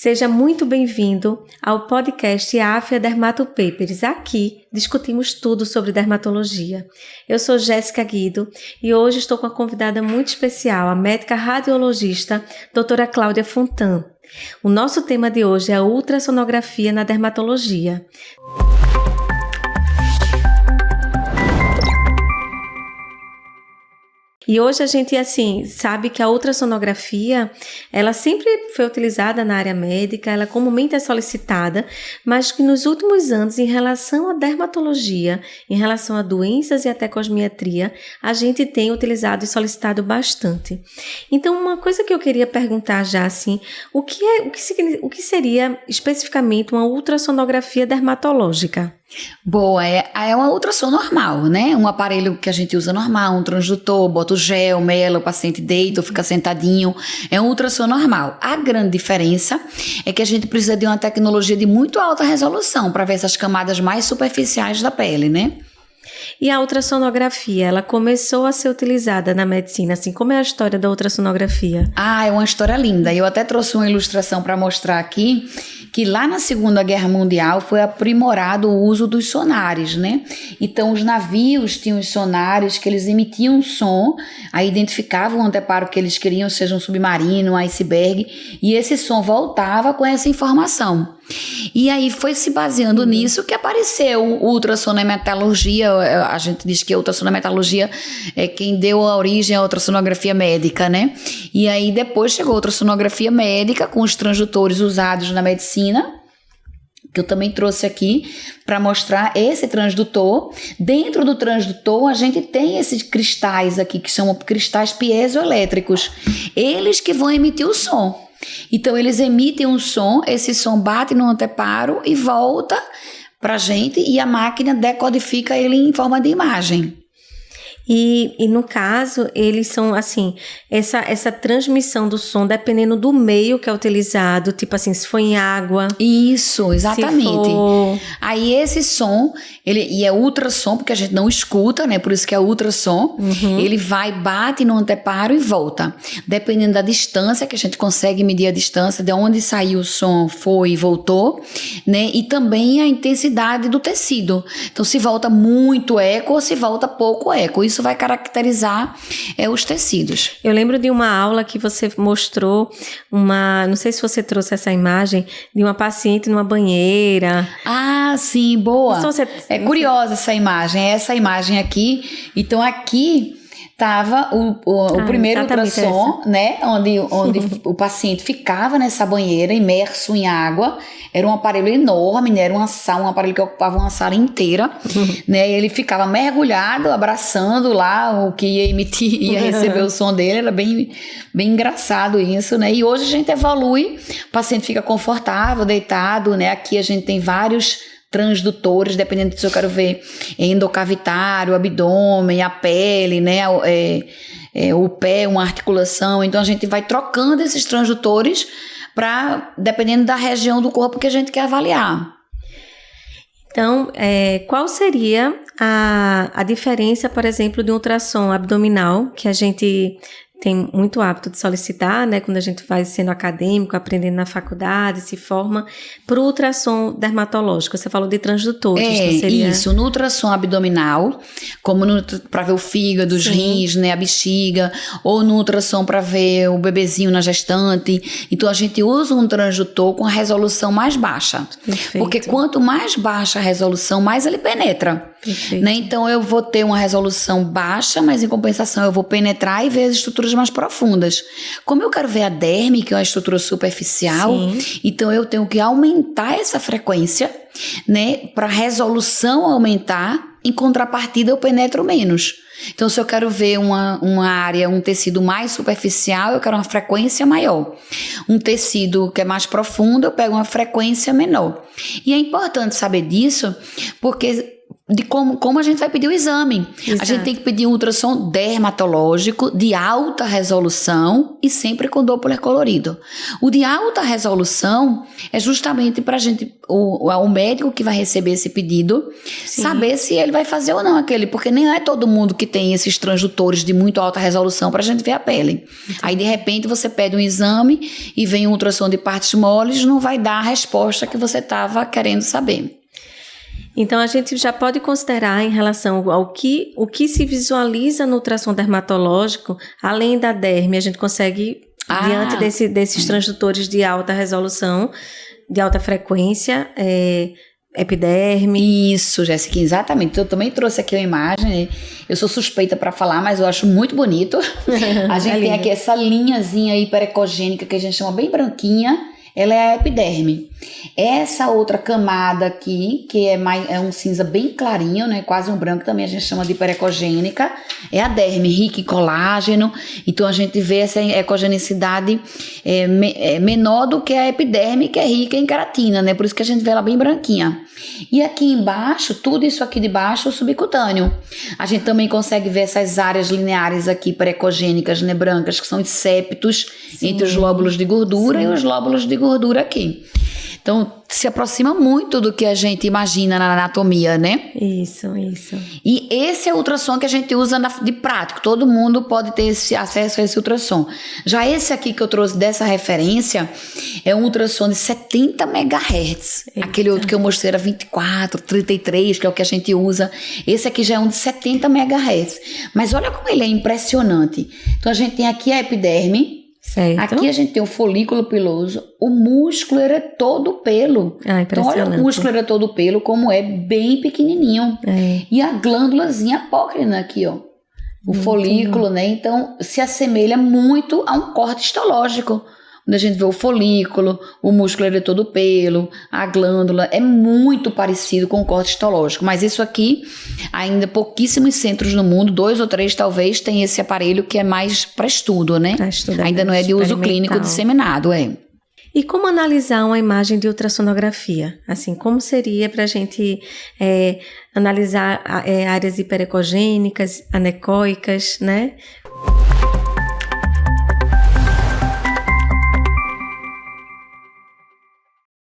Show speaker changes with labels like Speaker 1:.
Speaker 1: Seja muito bem-vindo ao podcast Afia Dermatopapers. Aqui discutimos tudo sobre dermatologia. Eu sou Jéssica Guido e hoje estou com uma convidada muito especial, a médica radiologista, doutora Cláudia Fontan. O nosso tema de hoje é a ultrassonografia na dermatologia. E hoje a gente, sabe que a ultrassonografia, ela sempre foi utilizada na área médica, ela comumente é solicitada, mas que nos últimos anos, em relação à dermatologia, em relação a doenças e até cosmetria, a gente tem utilizado e solicitado bastante. Então, uma coisa que eu queria perguntar já, o que seria especificamente uma ultrassonografia dermatológica?
Speaker 2: Boa, é uma ultrassom normal, né? Um aparelho que a gente usa normal, um transdutor, bota o gel, mela, o paciente deita ou fica sentadinho. É um ultrassom normal. A grande diferença é que a gente precisa de uma tecnologia de muito alta resolução para ver essas camadas mais superficiais da pele, né?
Speaker 1: E a ultrassonografia, ela começou a ser utilizada na medicina, como é a história da ultrassonografia?
Speaker 2: É uma história linda. Eu até trouxe uma ilustração para mostrar aqui, que lá na Segunda Guerra Mundial foi aprimorado o uso dos sonares, né? Então, os navios tinham os sonares que eles emitiam som, aí identificavam o anteparo que eles queriam, seja um submarino, um iceberg, e esse som voltava com essa informação. E aí foi se baseando nisso que apareceu o ultrassom na metalurgia. A gente diz que a ultrassom na metalurgia é quem deu a origem à ultrassonografia médica, né? E aí depois chegou a ultrassonografia médica com os transdutores usados na medicina, que eu também trouxe aqui para mostrar esse transdutor. Dentro do transdutor a gente tem esses cristais aqui que chamam cristais piezoelétricos, eles que vão emitir o som. Então eles emitem um som, esse som bate no anteparo e volta para a gente e a máquina decodifica ele em forma de imagem.
Speaker 1: E no caso, eles são essa transmissão do som, dependendo do meio que é utilizado, se for em água.
Speaker 2: Isso, exatamente.
Speaker 1: For...
Speaker 2: Aí esse som, e é ultrassom, porque a gente não escuta, né? Por isso que é ultrassom. Ele vai, bate no anteparo e volta. Dependendo da distância, que a gente consegue medir a distância, de onde saiu o som, foi e voltou, né? E também a intensidade do tecido. Então, se volta muito eco ou se volta pouco eco. Isso vai caracterizar os tecidos.
Speaker 1: Eu lembro de uma aula que você mostrou não sei se você trouxe essa imagem, de uma paciente numa banheira.
Speaker 2: Sim, boa. É curiosa essa imagem, é essa imagem aqui. Então aqui estava o primeiro ultrassom, né? Onde o paciente ficava nessa banheira, imerso em água. Era um aparelho enorme, né? Era um aparelho que ocupava uma sala inteira, né? E ele ficava mergulhado, abraçando lá o que ia emitir, ia receber o som dele. Era bem, bem engraçado isso, né? E hoje a gente evolui, o paciente fica confortável, deitado, né? Aqui a gente tem vários transdutores, dependendo do que eu quero ver, endocavitário, abdômen, a pele, né, o pé, uma articulação. Então a gente vai trocando esses transdutores dependendo da região do corpo que a gente quer avaliar.
Speaker 1: Então, qual seria a diferença, por exemplo, de um ultrassom abdominal, que a gente tem muito hábito de solicitar, né, quando a gente vai sendo acadêmico, aprendendo na faculdade, se forma, para o ultrassom dermatológico? Você falou de transdutores. Seria...
Speaker 2: Isso, no ultrassom abdominal, como para ver o fígado, os rins, né, a bexiga, ou no ultrassom para ver o bebezinho na gestante. Então a gente usa um transdutor com a resolução mais baixa.
Speaker 1: Perfeito.
Speaker 2: Porque quanto mais baixa a resolução, mais ele penetra. Né? Então eu vou ter uma resolução baixa, mas em compensação eu vou penetrar e ver as estruturas mais profundas. Como eu quero ver a derme, que é uma estrutura superficial, então eu tenho que aumentar essa frequência, né, para a resolução aumentar. Em contrapartida, eu penetro menos. Então, se eu quero ver uma área, um tecido mais superficial, eu quero uma frequência maior. Um tecido que é mais profundo, eu pego uma frequência menor. E é importante saber disso, porque de como a gente vai pedir o exame.
Speaker 1: Exato.
Speaker 2: A gente tem que pedir um ultrassom dermatológico de alta resolução e sempre com Doppler colorido. O de alta resolução é justamente para a gente, o médico que vai receber esse pedido,
Speaker 1: Sim.
Speaker 2: saber se ele vai fazer ou não aquele, porque nem é todo mundo que tem esses transdutores de muito alta resolução para a gente ver a pele. Aí, de repente, você pede um exame e vem um ultrassom de partes moles, não vai dar a resposta que você estava querendo saber.
Speaker 1: Então, a gente já pode considerar em relação ao que se visualiza no ultrassom dermatológico, além da derme, a gente consegue, diante desses transdutores de alta resolução, de alta frequência, epiderme.
Speaker 2: Isso, Jéssica, exatamente. Eu também trouxe aqui uma imagem, né? Eu sou suspeita para falar, mas eu acho muito bonito. A gente tem aqui essa linhazinha hiperecogênica que a gente chama bem branquinha. Ela é a epiderme. Essa outra camada aqui, que é um cinza bem clarinho, né, quase um branco, também a gente chama de hiperecogênica, é a derme, rica em colágeno. Então a gente vê essa ecogenicidade menor do que a epiderme, que é rica em queratina, né? Por isso que a gente vê ela bem branquinha. E aqui embaixo, tudo isso aqui de baixo, é o subcutâneo. A gente também consegue ver essas áreas lineares aqui hiperecogênicas, né, brancas, que são os septos. Sim. Entre os lóbulos de gordura. Sim. E os lóbulos de gordura aqui. Então, se aproxima muito do que a gente imagina na anatomia, né?
Speaker 1: Isso.
Speaker 2: E esse é o ultrassom que a gente usa de prático. Todo mundo pode ter acesso a esse ultrassom. Já esse aqui que eu trouxe dessa referência é um ultrassom de 70 MHz. Eita. Aquele outro que eu mostrei era 24, 33, que é o que a gente usa. Esse aqui já é um de 70 MHz. Mas olha como ele é impressionante. Então, a gente tem aqui a epiderme.
Speaker 1: Certo.
Speaker 2: Aqui a gente tem o folículo piloso, o músculo é todo pelo. Então olha o músculo é todo pelo, como é bem pequenininho. E a glândulazinha apócrina aqui, ó. O folículo, né? Então se assemelha muito a um corte histológico. Onde a gente vê o folículo, o músculo é todo pelo, a glândula, é muito parecido com o corte histológico. Mas isso aqui, ainda pouquíssimos centros no mundo, 2 ou 3 talvez, tem esse aparelho que é mais para estudo, né? Ainda não é de uso clínico disseminado,
Speaker 1: E como analisar uma imagem de ultrassonografia? Assim, como seria para a gente analisar áreas hiperecogênicas, anecoicas, né?